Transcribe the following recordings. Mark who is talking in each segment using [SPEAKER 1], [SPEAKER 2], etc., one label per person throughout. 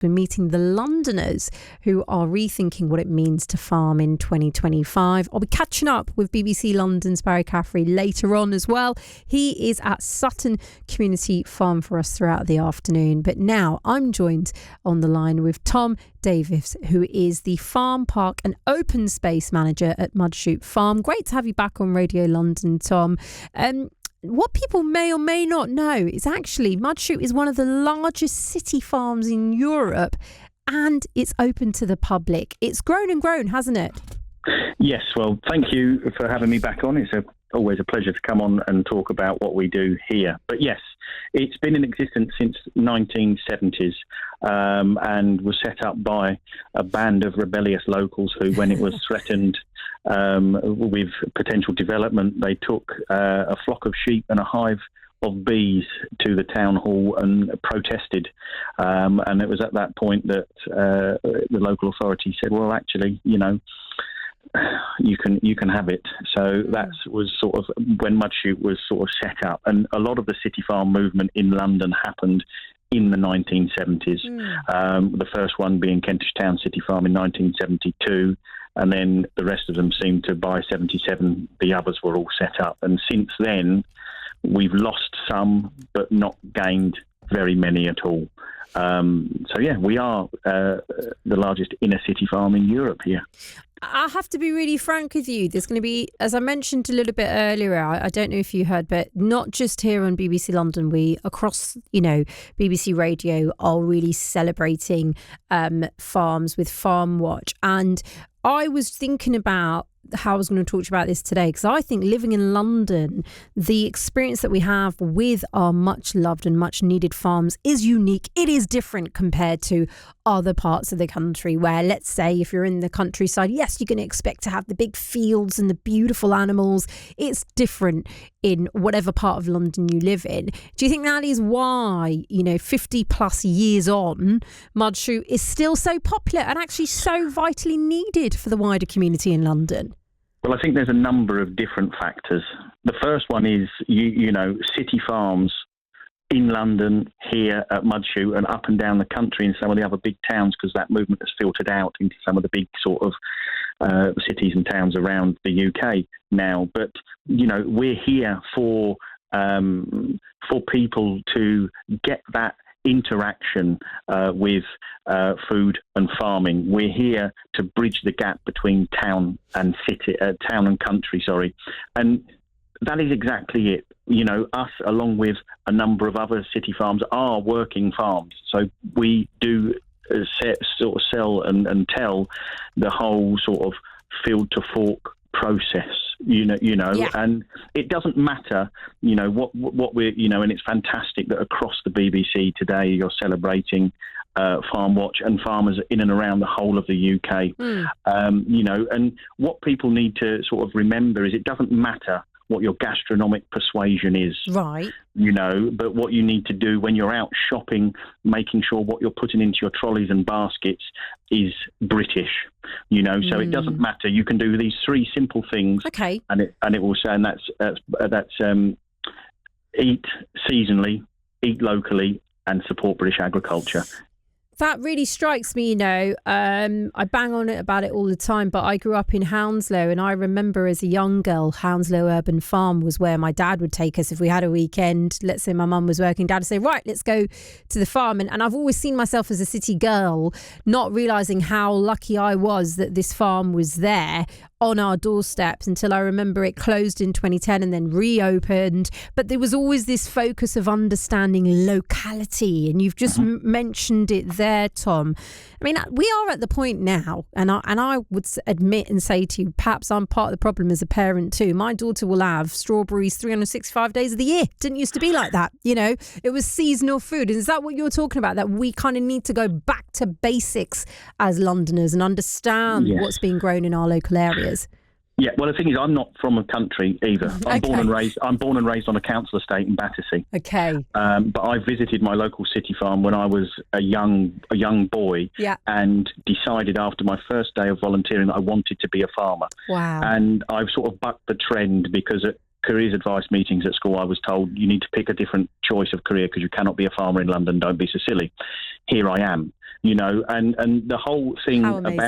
[SPEAKER 1] We're meeting the Londoners who are rethinking what it means to farm in 2025. I'll be catching up with BBC London's Barry Caffrey later on as well. He is at Sutton Community Farm for us throughout the afternoon. But now I'm joined on the line with Tom Davis, who is the Farm, Park and Open Space Manager at Mudchute Farm. Great to have you back on Radio London, Tom. What people may or may not know is actually Mudchute is one of the largest city farms in Europe, and it's open to the public. It's grown and grown, hasn't it?
[SPEAKER 2] Yes, well, thank you for having me back on. It's always a pleasure to come on and talk about what we do here. But yes, it's been in existence since 1970s and was set up by a band of rebellious locals who, when it was threatened with potential development, they took a flock of sheep and a hive of bees to the town hall and protested. And it was at that point that the local authority said, well, actually, you can have it. So that was sort of when Mudchute was sort of set up, and a lot of the city farm movement in London happened in the 1970s. The first one being Kentish Town City Farm in 1972, and then the rest of them seemed to, by 77, the others were all set up. And since then, we've lost some, but not gained very many at all. So yeah, we are the largest inner city farm in Europe here.
[SPEAKER 1] I have to be really frank with you. There's going to be, as I mentioned a little bit earlier, I don't know if you heard, but not just here on BBC London, we across, BBC Radio are really celebrating farms with Farm Watch. And I was thinking about how I was going to talk to you about this today, because I think living in London, the experience that we have with our much loved and much needed farms is unique. It is different compared to other parts of the country where, let's say, if you're in the countryside, yes, you're going to expect to have the big fields and the beautiful animals. It's different in whatever part of London you live in. Do you think that is why, 50 plus years on, Mudchute is still so popular and actually so vitally needed for the wider community in London?
[SPEAKER 2] Well, I think there's a number of different factors. The first one is, city farms in London, here at Mudchute, and up and down the country in some of the other big towns, because that movement has filtered out into some of the big sort of cities and towns around the UK now. But, we're here for people to get that interaction with food and farming. We're here to bridge the gap between town and country, and that is exactly it. Us, along with a number of other city farms, are working farms. So we do sell and tell the whole sort of field to fork process. Yeah. And it doesn't matter, what we're, and it's fantastic that across the BBC today you're celebrating Farm Watch and farmers in and around the whole of the UK. And what people need to sort of remember is it doesn't matter what your gastronomic persuasion is. Right. But what you need to do when you're out shopping, making sure what you're putting into your trolleys and baskets is British. So it doesn't matter. You can do these three simple things. Okay. And it will say, and that's eat seasonally, eat locally, and support British agriculture.
[SPEAKER 1] That really strikes me, I bang on it about it all the time, but I grew up in Hounslow, and I remember as a young girl, Hounslow Urban Farm was where my dad would take us if we had a weekend. Let's say my mum was working, dad would say, right, let's go to the farm. And I've always seen myself as a city girl, not realising how lucky I was that this farm was there on our doorsteps until I remember it closed in 2010 and then reopened. But there was always this focus of understanding locality, and you've just mentioned it there, Tom. I mean, we are at the point now, and I would admit and say to you, perhaps I'm part of the problem as a parent too. My daughter will have strawberries 365 days of the year. Didn't used to be like that, It was seasonal food. And is that what you're talking about? That we kind of need to go back to basics as Londoners and understand what's being grown in our local areas?
[SPEAKER 2] Yeah, well, the thing is, I'm not from a country either. I'm born and raised on a council estate in Battersea. Okay. But I visited my local city farm when I was a young boy, and decided after my first day of volunteering that I wanted to be a farmer. Wow. And I've sort of bucked the trend, because at careers advice meetings at school, I was told you need to pick a different choice of career because you cannot be a farmer in London. Don't be so silly. Here I am. you know, and the whole thing
[SPEAKER 1] How amazing.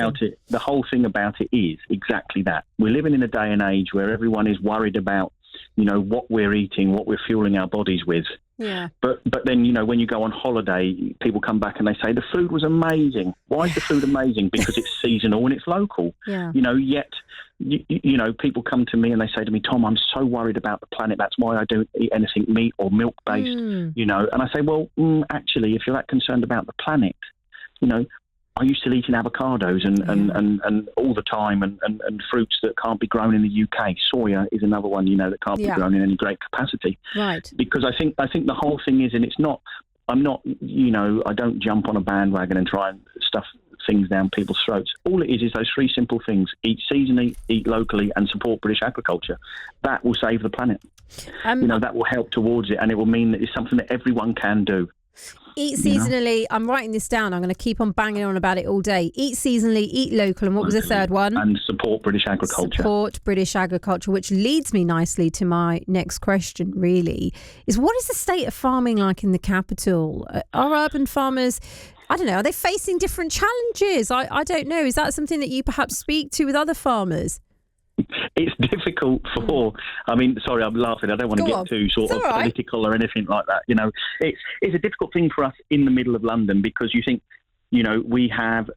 [SPEAKER 2] about it is exactly that. We're living in a day and age where everyone is worried about, you know, what we're eating, what we're fueling our bodies with.
[SPEAKER 1] Yeah.
[SPEAKER 2] But then, you know, when you go on holiday, people come back and they say the food was amazing. Why is the food amazing? Because it's seasonal and it's local.
[SPEAKER 1] Yeah.
[SPEAKER 2] You know, yet, you know, people come to me and they say to me, Tom, I'm so worried about the planet. That's why I don't eat anything meat or milk-based, you know. And I say, well, actually, if you're that concerned about the planet, you know, are you still eating avocados and all the time and fruits that can't be grown in the UK? Soya is another one, you know, that can't be grown in any great capacity.
[SPEAKER 1] Right.
[SPEAKER 2] Because I think the whole thing is, and it's not, I'm not, you know, I don't jump on a bandwagon and try and stuff things down people's throats. All it is those three simple things: eat seasonally, eat locally, and support British agriculture. That will save the planet. You know, that will help towards it, and it will mean that it's something that everyone can do.
[SPEAKER 1] Eat seasonally. You know? I'm writing this down. I'm going to keep on banging on about it all day. Eat seasonally, eat local. And what was the third one?
[SPEAKER 2] And support British agriculture.
[SPEAKER 1] Support British agriculture, which leads me nicely to my next question, really, is what is the state of farming like in the capital? Are urban farmers, I don't know, are they facing different challenges? I don't know. Is that something that you perhaps speak to with other farmers?
[SPEAKER 2] It's difficult for, I mean, sorry, I'm laughing. I don't want to get too sort of political or anything like that. You know, it's a difficult thing for us in the middle of London because you think, you know, we have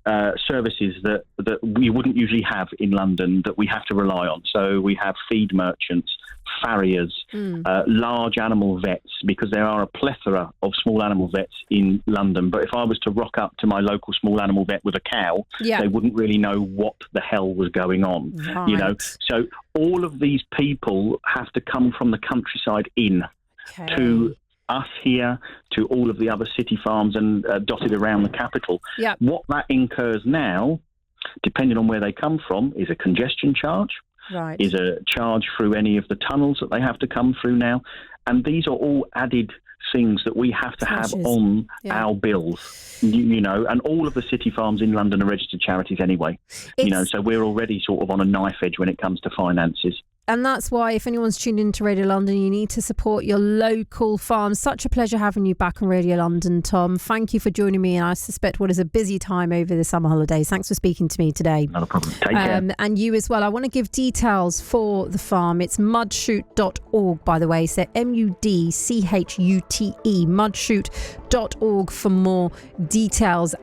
[SPEAKER 2] services that we wouldn't usually have in London that we have to rely on. So we have feed merchants, farriers, large animal vets, because there are a plethora of small animal vets in London. But if I was to rock up to my local small animal vet with a cow, they wouldn't really know what the hell was going on, you know. So all of these people have to come from the countryside in to us here, to all of the other city farms and dotted around the capital. What that incurs now, depending on where they come from, is a congestion charge, is a charge through any of the tunnels that they have to come through now. And these are all added things that we have to have on our bills, you know, and all of the city farms in London are registered charities anyway, you know, so we're already sort of on a knife edge when it comes to finances.
[SPEAKER 1] And that's why, if anyone's tuned into Radio London, you need to support your local farms. Such a pleasure having you back on Radio London, Tom. Thank you for joining me. And I suspect what is a busy time over the summer holidays. Thanks for speaking to me today.
[SPEAKER 2] Not a problem. Take care.
[SPEAKER 1] And you as well. I want to give details for the farm. It's mudchute.org, by the way. So MUDCHUTE, mudchute.org for more details